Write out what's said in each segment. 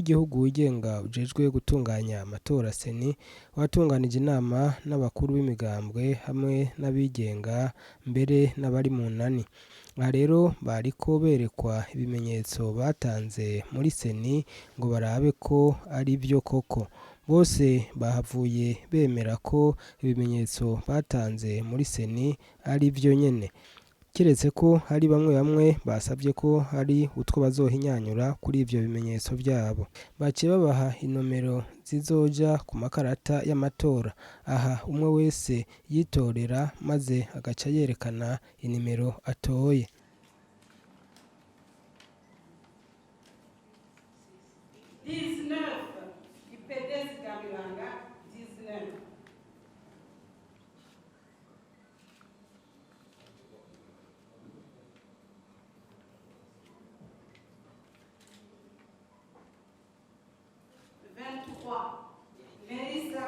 w'igihugu wigenga ujejwe gutunganya amatora seni watunganije inama n'abakuru b'imigambwe hamwe n'abigenga mbere n'abari mu nani. Aha rero bariko berekwa ibimenyetso batanze muri seni ngo barabe ko ari byo koko. Bose bahavuye bemera ko ibimenyetso batanze muri seni ari byo nyene. Kiretse ko hari bamwe basabye ko hari utwo bazohinyanyura kuri ivyo bimenyetso vyabo. Baciye babaha inomero zizoja ku makarata y'amatora. Aha umwe wese yitorera maze agaca yerekana inimero atoye. Melissa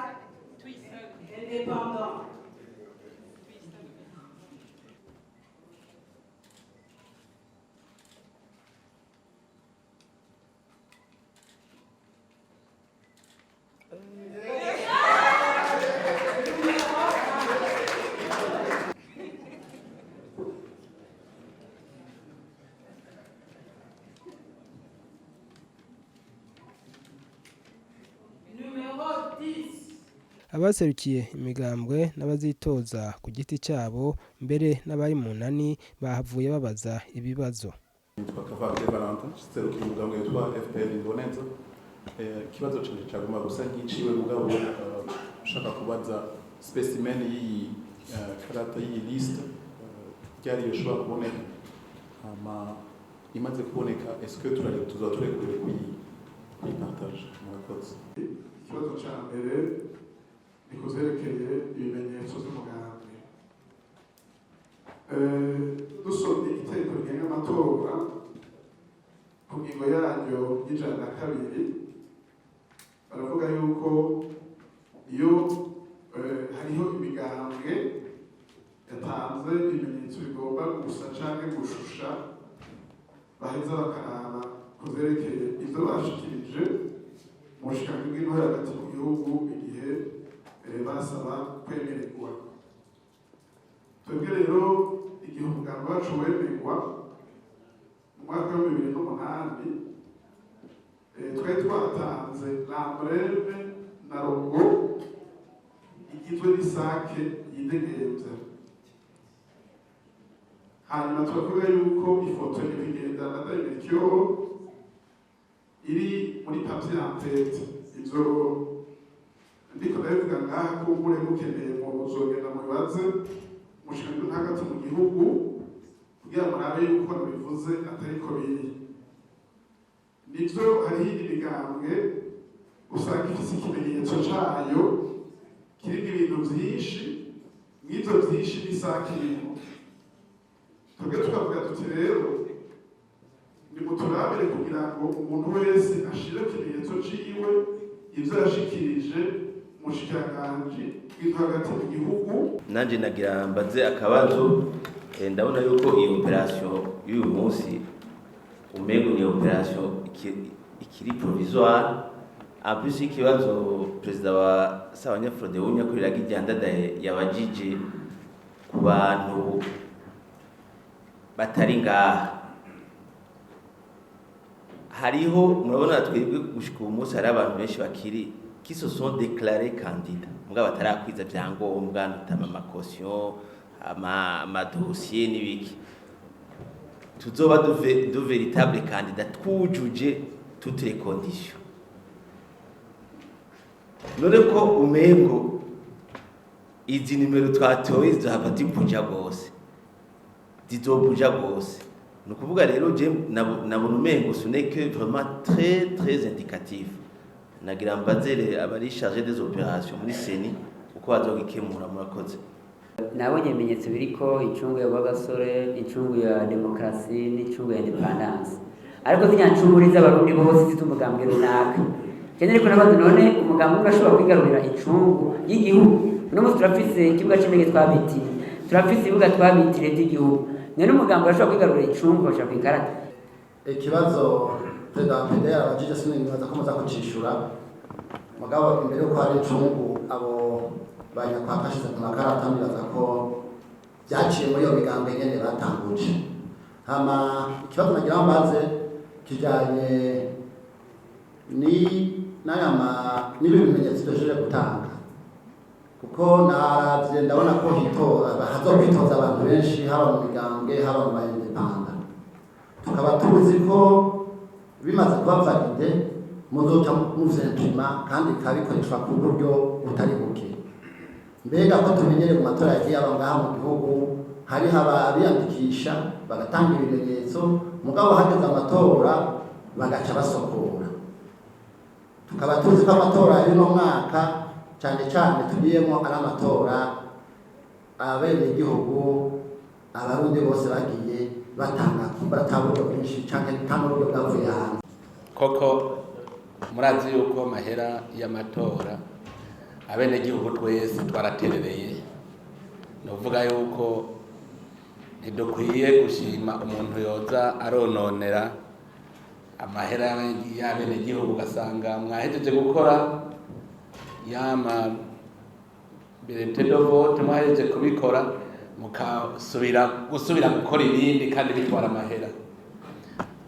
indépendant. Abaserukiye imigambwe n'abazitoza ku giti cyabo mbere n'abari mu nani bahavuye babaza ibibazo. Serukiye umugambwe witwa FPR Imboneza. Ikibazo canje caguma gusa nk'iciwe mugabo ushaka kubaza specimen y'iyi karata y'iyi liste ryari yoshobora kuboneka imaze kuboneka est-ce que tuzoturekure kuyipartage murakoze. Ikibazo ca mbere nikuzerekeye ibimenyetso vy'umugambwe. Dusomye itegeko rigenga amatora ku ngingo yaryo y'102 baravuga yuko iyo hariho imigambwe yatanze ibimenyetso bigomba gusa canke gushusha baheza bakaraba kuzerekeye ivyo bashikirije mu bushikiranganji bw'intore hagati mu gihugu igihe basaba kwemererwa. Twebwe rero igihe umugambi wacu wemerwa mu mwaka wa 2008 twari twatanze lambreve na logo igizwe n'isake yidegemvya. Hanyuma turavuga yuko ifoto y'ibigenda na Daimekyo iri muri papier en tête. Ivyo ndiko ndavuga ngaha ko mure mukeneye mu buzogenda mu bibazo mushinzwe hagati mu gihugu kugira murabe yuko nabivuze atari ko biri. Nivyo hari imigambwe usanga ifise ikimenyetso cayo kirimo ibintu vyinshi mw'ivyo vyinshi n'isakirimo. Twebwe tukavuga tuti rero nimuturabire kugira ngo umuntu wese ashire ikimenyetso ciwe ivyo yashikirije mushikiranganji hagati mu gihugu. Nanje nagira mbaze akabazo ndabona yuko iyi operation y'uyu munsi umengo ni operation ikiri provisoire. En plus ikibazo perezida wa Sabanyafrode w'unyakuriraga iryandada yabajije ku bantu batari ngaha. Hariho murabona twebwe gushika uyu munsi hari abantu benshi bakiri qui se sont déclarés candidats mugabo batarakwiza vyangombwa notama amakosyon amadosiye n'ibiki. Tuzoba de véritable candidat twujuje toutes les conditions. None ko umengo izi nimero twatoye zizohava zibuja gose zizobuja gose. Nukuvuga rero je nabona umengo ce n'est que vraiment très indicatif. Nagira mbazere abari chargé des opérations muri seni uko bazogikemura murakoze. Nabonye ibimenyetso biriko incungu ya Rwagasore, incungu ya demokrasi n'icungu ya independence. Ariko zinyancunguri z'abarundi bose zitumugambi runaka. Kenere ko nabaze none umugambi urashobora kwigarurira incungu y'igihugu. No musi turafise ikibuga c'indege twabiti. Turafise ibibuga twabitire by'igihugu. None umugambi urashobora kwigarurira incungu bashaka kwikarata. Ikibazo perezida wa PDR abajije sinibaza ko muza kucishura mugabo imbere yuko hari incungu abo banyakwakashize ku makarata nibaza ko byaciye muri iyo migambi nyene batanguje. Hama ikibazo nagira mbaze kijanye n'ibimenyetso dushobora gutanga kuko naravye ndabona ko hazokwitoza abantu benshi haba mu migambwe haba mu bayindepanda, tukaba tuzi ko bimaze kuba valide muzoca muvyempima kandi bikabikoreshwa ku buryo butari buke. Mbega ko tumenyereye mu matora yagiye aba ngaha mu gihugu hariho abiyandikisha bagatanga ibimenyetso mugabo hageze amatora bagaca basokora. Tukaba tuzi ko amatora y'uno mwaka cyane cyane tugiyemo ari amatora abenegihugu abarundi bose bagiye batanga bataburyo bwinshi cyane kandi uburyo bwavuye hanze. Koko murazi yuko amahera y'amatora abenegihugu twese twaraterereye, novuga yuko ntidukwiye gushima umuntu yoza arononera amahera y'abenegihugu ugasanga mwahejeje gukora yama biretedo vote mwahejeje kubikora gusubira gukora ibindi kandi bitwara amahera.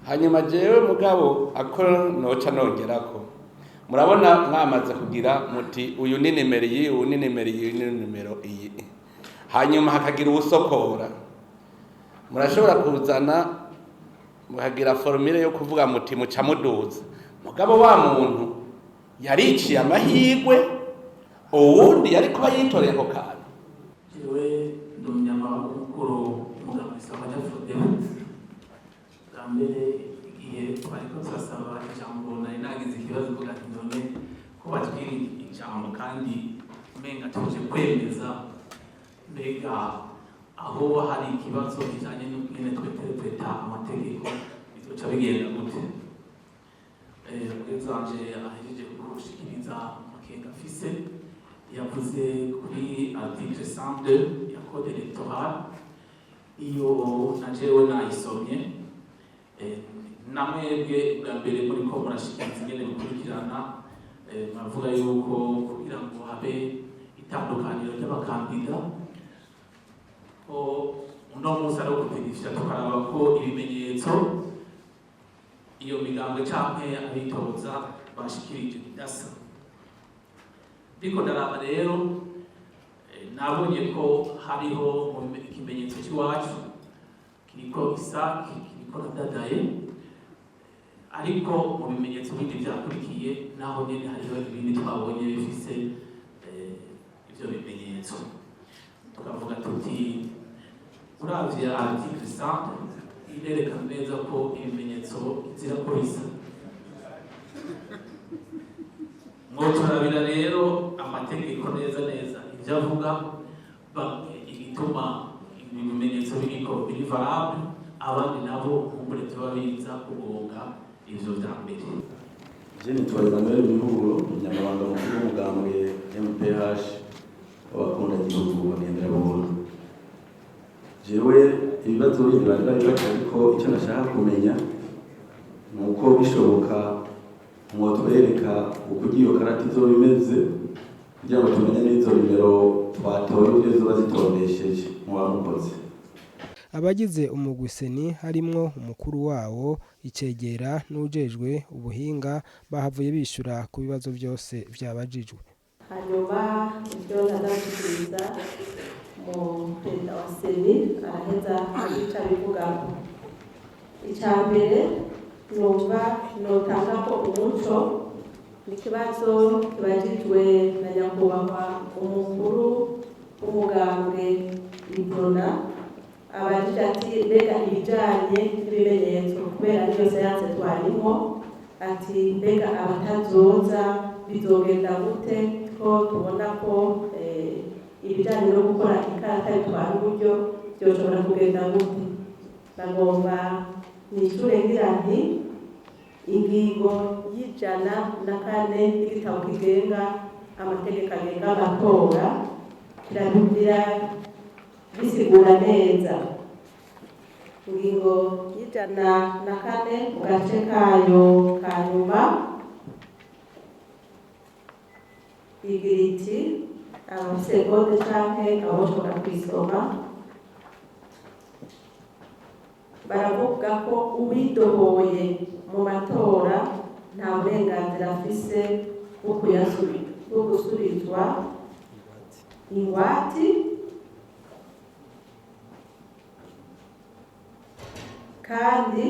Hanyuma jewe mugabo akora noca nongerako murabona mwamaze kugira muti uyu ni nimero iyi uyu ni nimero iyi uyu ni nimero iyi, hanyuma hakagira ubusokora murashobora kuzana mukagira formule yo kuvuga muti muca muduza mugabo wa muntu yariciye amahigwe uwundi yari kuba yitoreye ako kantu. Jewe ndumyama mukuru mugamisa abanyafrode mbere igihe twariko turasaba ijambo nari nagize ikibazo kuvuga ati none ko batwira ijambo kandi umenga tuje kwemeza mbega aho hari ikibazo kijanye n'ingene tweterepeta amategeko bizoca bigenda gute. Mugenzi wanje ahejeje kugushikiriza amakenga afise yavuze kuri article 102 ya code electoral iyo najewe nayisomye namwebwe bwa mbere muri ko murashikiriza ingene bikurikirana muravuga yuko kugira ngo habe itandukaniro ry'abakandida ko uno munsi ari ukupigisha tukaraba ko ibimenyetso iyo migambwe canke abitoza bashikirije bidasa. Ndiko ndaraba rero nabonye ko hariho ikimenyetso cy'iwacu kiriko isaki kiriko nadadaye ariko mu bimenyetso bindi byakurikiye naho nyene hariho ibindi twabonye bifise ivyo bimenyetso tukavuga tuti uravye article 100 irerekana neza ko ibimenyetso zira ko bisa. Mwoturabira rero amategeko neza ivyo avuga igituma ibimenyetso biriko biri valable abandi nabo kumbure tubabiza kugonga ivyo vya mbere. Je nitwaza mbere bihuro nyamabanga mukuru w'umugambwe MPH wabakunda igihugu bagendera buntu. Jewe ibibazo bindi bari ariko icyo nashaka kumenya nuko bishoboka mwotwereka uko iyo karata izo bimeze kugira ngo tumenye n'izo nimero twatoye uburyo ziba zitondesheje mu bamukoze. Abagize umugwiseni harimwo umukuru wawo icegera n'ujejwe ubuhinga bahavuye bishura ku bibazo byose byabajijwe. Hanyuma ibyo ndazashikiriza mu perezida wa seni araheza abica bivuga icambere numva notanga ko umuco n'ikibazo kibajijwe na nyakubahwa umukuru w'umugambwe Ibrona abajije ati mbega ibijanye n'ibimenyetso kubera niyo sayanse twarimo ati mbega abatazoza bizogenda gute ko tubona ko ibijanye no gukora ikarata bitwara uburyo byoshobora kugenda gute. Bagomba nishure ngira nti ingingo y'104 y'igitabo kigenga amategeko agenga amatora kirabibwira bisigura neza. Ingingo y'104 104 mu gace kayo ka nyuma igira iti abafise kode canke aboshobora kwisoma baravuga ko uwidohoye mu matora nta burenganzira afise bwo gusubizwa ingwati kandi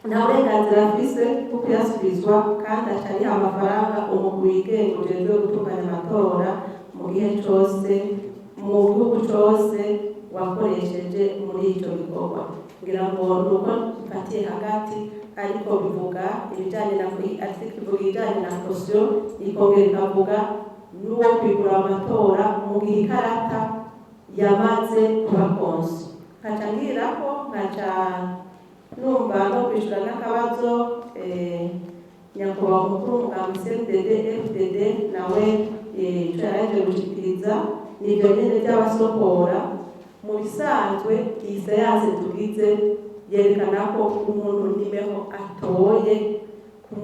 nta burenganzira afise bwo kuyasubizwa kandi acariha amafaranga umugwi wigenga ujejwe gutunganya amatora mu gihe cose mu gihugu cose wakoresheje muri ico gikorwa. Ngira ngo nuko mfatiye hagati ariko bivuga ibijanye na article ivuga ibijanye na caution ikongera ikavuga n'uwo kwigura amatora mu gihe ikarata yamaze kuba konsi. Nkaca ngirako nkaca numva no kwishura n'akabazo nyakubahwa umukuru w'umugambi CNDD FDD nawe ico yaraje gushikiriza nivyo nyene vy'abasokora. Mu bisanzwe iyi sayanse tugize yerekana ko umuntu nimero atoye ku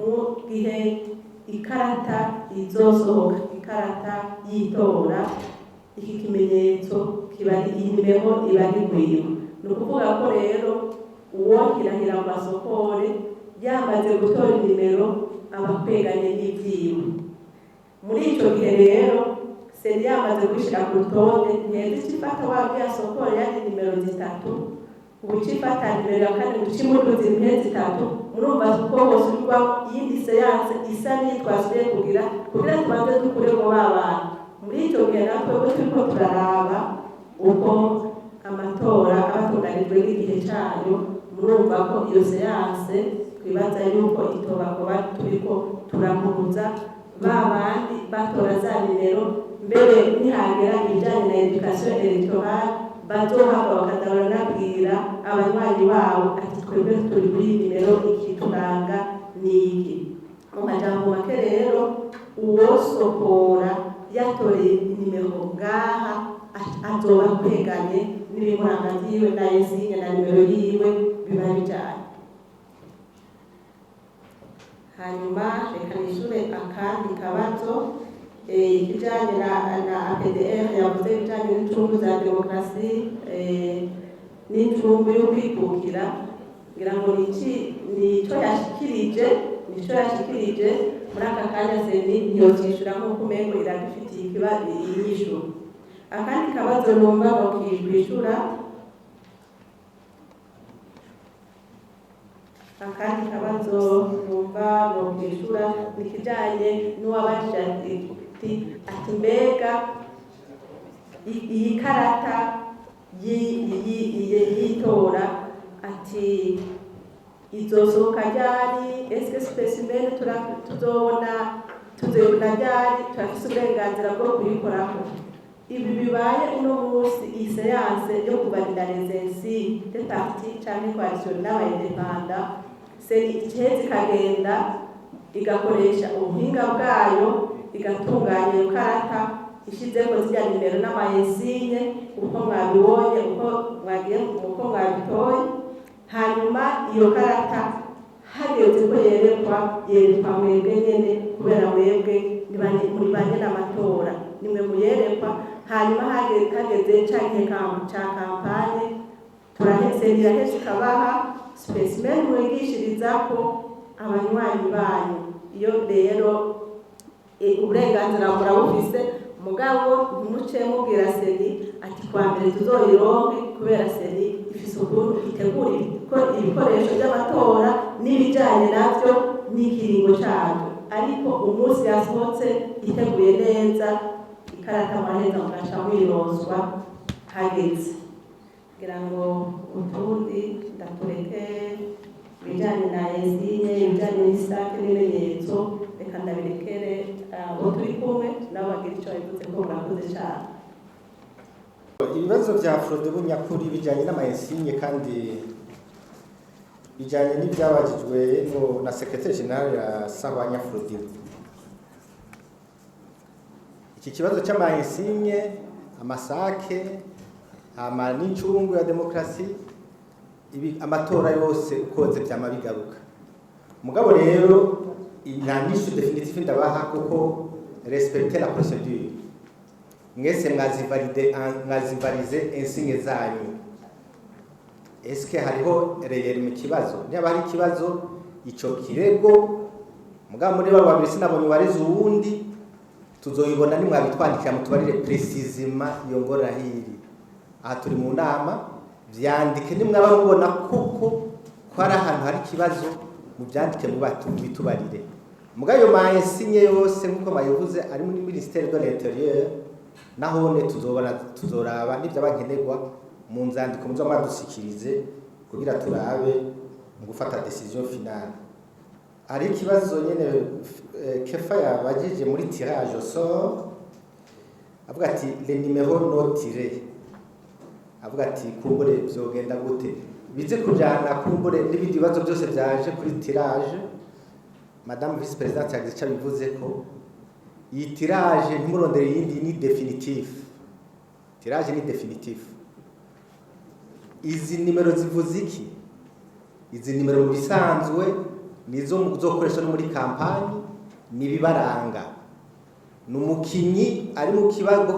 gihe ikarata izosohoka ikarata yitora iki kimenyetso kiba iyi nimero iba ari gwiwe. Ni ukuvuga ko rero uwo kirahira mu masokore yamaze gutora inimero abakweganye n'ivyiwe. Muri ico gihe rero seri yamaze gushira ku rutonde ntiheze icifata wabwiye asokore yari nimero zitatu ubu icifata nimero ya kane ucimuduza impene zitatu. Murumva ko hose urwamo iyindi seyanse isa n'iyitwasubiye kugira tubanze dukuremo ba bantu. Muri ico gihe natwe ubwo turiko turaraba uko amatora abatunganijwe n'igihe cayo, murumva ko iyo seyanse twibaza yuko itoba kuba turiko turahuza ba bandi batora za nimero. Mbere nihagera ibijanye na education electorale bazohava bakaza baranabwira abanywanyi babo ati twebwe turi kuri nimero ikituranga niki. Mu majambo make rero uwosokora yatoreye nimero ngaha azoba kweganye n'ibimuranga vyiwe na insigne na nimero yiwe biba bijanye. Hanyuma reka nishure akandi kabazo ikijanye na APDR yavuze ibijanye n'incungu za demokarasi n'incungu yo kwikukira. Ngira ngo nico yashikirije muri aka kanya seni ntiyocishura nk'uko umengo iragifitiye inyishu. Akandi kabazo numva bokwishura nikijanye n'uwabajije ati mbega iyi karata yitora ati izosohoka ryari, eske specimen tuzobona ryari, turafise uburenganzira bwo kuyikorako. Ibi bibaye uno munsi iyi seyanse yo kubarira resensi de parti canke coalition n'abayindepanda seni iheze ikagenda igakoresha ubuhinga bwayo igatunganya iyo karata ishizeko zirya nimero n'amayensigne uko mwabibonye uko mwabitoye. Hanyuma iyo karata hageze ko yerekwa mwebwe nyene kubera mwebwe muri banye n'amatora nimwe muyerekwa. Hanyuma hageze ca gihe ca kampanye iraheze ikabaha specimen mwigishirizako abanywanyi banyu. Iyo rero uburenganzira murabufise mugabo ntimuce mubwira seni ati kwa mbere tuzoyironke kubera seni ifise ukuntu itegura ibikoresho by'amatora n'ibijanye navyo n'ikiringo cavyo, ariko umunsi yasohotse iteguye neza ikarata maraheza mugaca mwironswa hageze. Ngira ngo utundi ndatureke ibijanye na insigne ibijanye n'isake n'ibimenyetso reka ndabirekere abo turi kumwe nabo bagira ico bivuze ko murakoze cane. Ibibazo vya fraude bunyakuri bijanye n'amainsigne kandi bijanye n'ivyabajijwe na secrétaire général ya Sahwanya Fraude. Iki kibazo c'amainsigne, amasake, n'incungu ya demokarasi amatora yose ukoze byama bigaruka mugabo rero nta nyishu definitive ndabaha kuko respecter la procédure mwese mwazivalize insigne zanyu eske hariho reyeri mu kibazo niba hari ikibazo ico kirego mugabo muri babo babiri sinabonye wareze uwundi tuzoyibona nimwabitwandikira mutubarire precisement iyo ngorahiri aha turi mu nama vyandike nimwaba mubona koko ko ari ahantu hari ikibazo mu byandike mu bitubarire mugabo yo mayensinye yose nkuko bayivuze ari muri ministère de l'intérieur nahone tuzoraba n'ibyo abankenerwa mu nzandiko muzo mwadusikirize kugira turabe mu gufata decision finale ari ikibazo nyene kefa yabajije muri tirage au sort avuga ati les numéros non tirés avuga ati kumbure byogenda gute bize kujana kumbure n'ibindi bibazo byose byaje kuri tirage madame vice présidente yagize bivuze ko iyi tirage ntimurondere yindi ni definitive tirage ni definitive izi nimero zivuze iki izi nimero mu bisanzwe nizo muzokoresha no muri kampani nibibaranga numukinyi ari mu kibago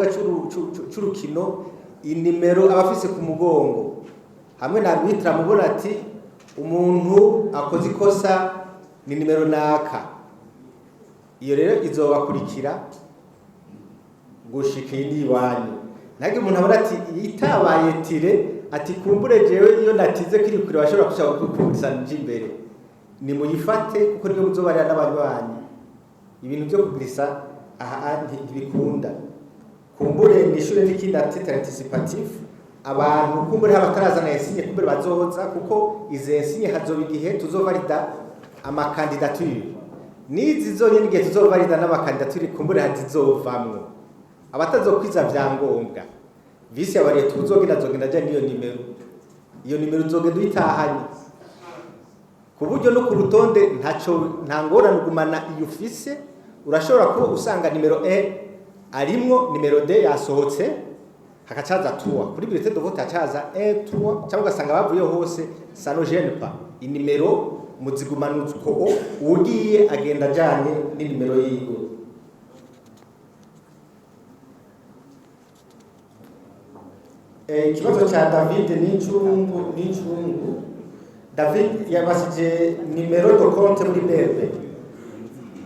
c'urukino inimero abafise ku mugongo hamwe na arbitre mubona ati umuntu akoze ikosa ni nimero naka iyo rero izobakurikira gushika indi wanyu nage umuntu abona ati itabaye tire ati kumbure jewe iyo natize kiri kure bashobora kushaka kukurisa nje imbere ni muyifate kuko niyo muzobarira n'abantu banyu ibintu byo kugurisa aha ntibikunda kumbure nishure n'ikindi atite anticipatif abantu kumbure abataraza na insigne kumbure bazoza kuko ize insigne hazoba igihe tuzovalida amakandidature nizi zonyene igihe tuzovalida n'amakandidature kumbure hazizovamwo abatazokwiza vyangombwa visi abariye tuzogenda je niyo nimero iyo nimero uzogenda uyitahanye ku buryo no ku rutonde nta ngorane ugumana iyo ufise urashobora kuba usanga nimero E arimwo nimero D yasohotse hakacaza tuwa kuri bulletin de vote hacaza tuwa cyangwa ugasanga bavuye hose ça ne gêne pas inimero muzigumana uko ugiye agenda ajanye n'inimero yiwe ikibazo cha David n'incungu David yabasije nimero de compte muri BRB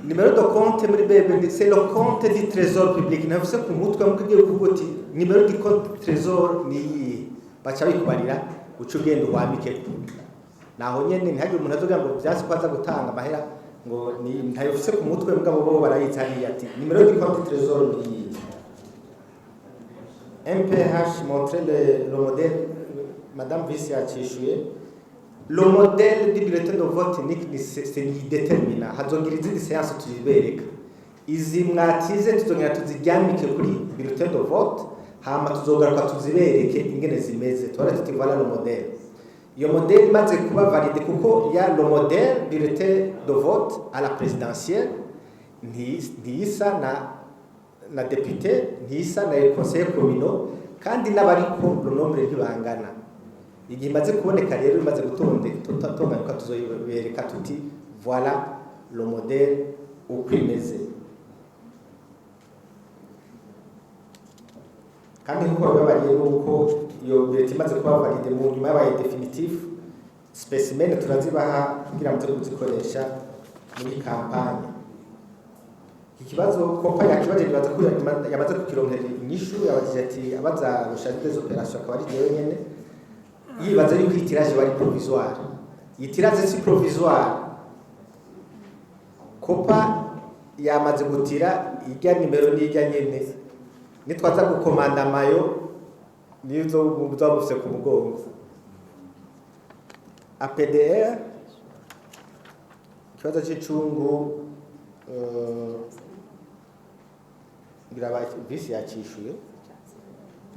nimero de compte muri BRB c'est le compte du trésor public nafise ku mutwe mukigiye kuvuga ati nimero du compte trésor ni bacha bikubarira uco ugenda uhwamike naho nyene ntihagire umuntu azoga ngo byasi kwaza gutanga amahera ngo ni ntayofise ku mutwe mugabo bo barayitaniye ati nimero du compte trésor ni MPH montrer le modèle madame Vice yacishuye le modèle du bulletin de vote c'est ni détermina hazongira izindi séance tuzibereka izi mwatize tuzongera tuziryamike kuri bulletin de vote hama tuzogaruka tuzibereke ingene zimeze twara tutivana le modèle iyo modèle maze kuba valide kuko ya le modèle bulletin de vote à la présidentielle ntisa na député ntisa na conseil communal kandi n'abariko le nombre ntibangana igihe maze kuboneka rero bimaze gutondeka tuzoyibereka tuti voilà le modèle ukwimeze kandi nkuko babariye nuko iyo bulletin imaze kuba valide mu nyuma yabaye definitif specimen turazibaha kugira ngo tuzikoresha muri kampanye ikibazo kompa yakibaje bibaza ko yamaze kukironkera inyishu yabajije ati abaza rushaka des opérations akaba ari jewe nyene yibaza yuko itirage bari provisoire itirage si provisoire kompa yamaze gutira ijya nimero n'ijya nyene nitwaza gukomanda mayo nizo muzabufise ku mugongo APDR ikibazo c'icungu biraba visi yacishuye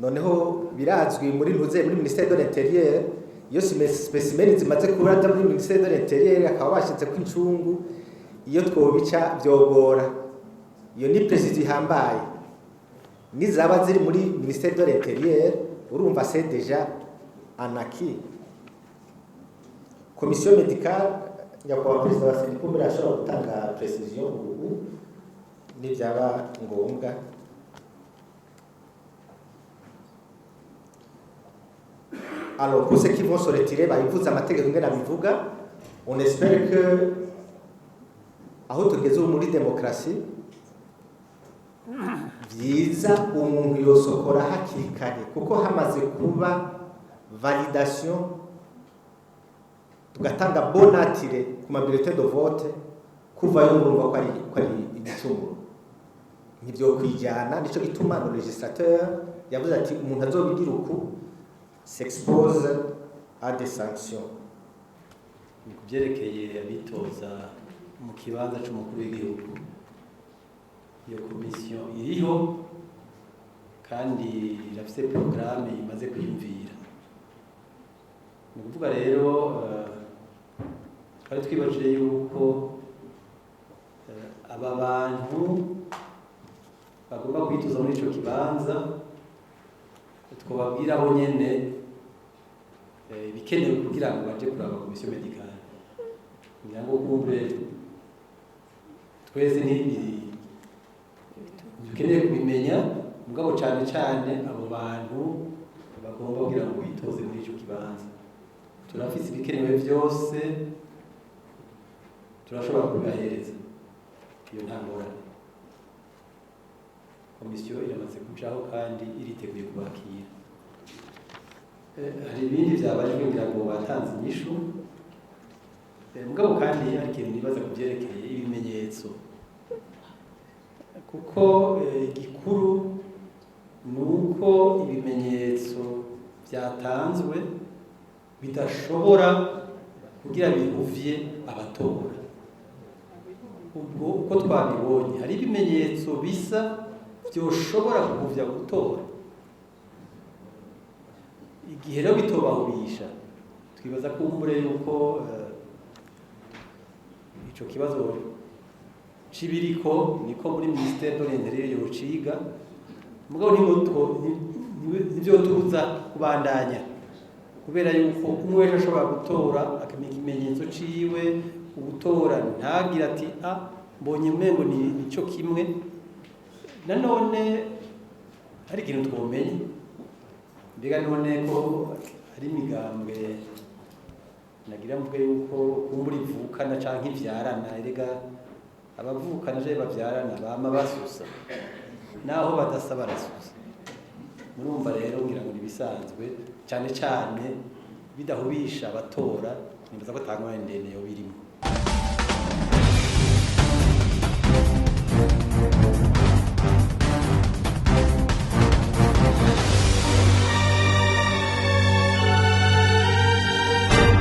noneho birazwi muri ministère de l'intérieur iyo specimen zimaze kubura muri ministère de l'intérieur akaba bashitse ku incungu iyo twobica byogora iyo ni president ihambaye nizaba ziri muri ministère de l'intérieur urumva c'est déjà anaki komisiyo medicale nyakubahwa perezida wa sena kumbere ashobora gutanga precision ubu nibyaba ngombwa. Alors pour ceux qui vont se retirer bayivuze amategeko ngena bivuga, on espère que aho tugeze muri demokrasi byiza umuntu yosokora hakiri kare kuko hamaze kuba validation tugatanga bonatire ku mabilité de vote kuva yo murumva ko ari igicumuro nibyo kwijana, nico gituma le législateur yavuze ati umuntu azobigira uku s'expose à des sanctions. Ni kubyerekeye abitoza mu kibanza cy'umukuru w'igihugu, iyo komisiyo iriho kandi irafite porogaramu imaze kwiyumvira. Ni ukuvuga rero twari twibajije yuko aba bantu bagomba kwitoza muri icyo kibanza twababwira bo nyene bikenewe kugira ngo baje kuraba komisiyo medicale. Ngira ngo kumbe twese dukeneye kubimenya, mugabo cyane cyane abo bantu bagomba kugira ngo bitoze muri icyo kibanza. Turafise ibikenewe byose, turashobora kubibahereza, iyo nta ngorane. Komisiyo iramaze kujaho kandi iriteguye kubakira. Hari ibindi byabajwe ngira ngo batanze inyishu, mugabo kandi hari ikintu nibaza ku byerekeye ibimenyetso, kuko igikuru ni uko ibimenyetso byatanzwe bidashobora kugira bihuvye abatora. Ubwo uko twabibonye hari ibimenyetso bisa byoshobora guhuvya gutora, igihe rero bitobahubisha twibaza ko umbure yuko ico kibazo cibiriko niko muri ministère de l'Intérieur yociga, mugabo nivyo tuza kubandanya kubera yuko umwe wese ashobora gutora akamenya ikimenyetso ciwe, ugutora ntagira ati mbonye umengo nico kimwe. Nanone hari ikintu twomenye, mbega none ko hari imigambwe nagira mvuge yuko kumbura ivukana canke ivyarana, erega abavukana je bavyarana bama basusa naho badasa barasusa. Murumva rero ngira ngo nibisanzwe cyane cyane bidahubisha abatora, nimbaza ko tangwa ndende yo birimo.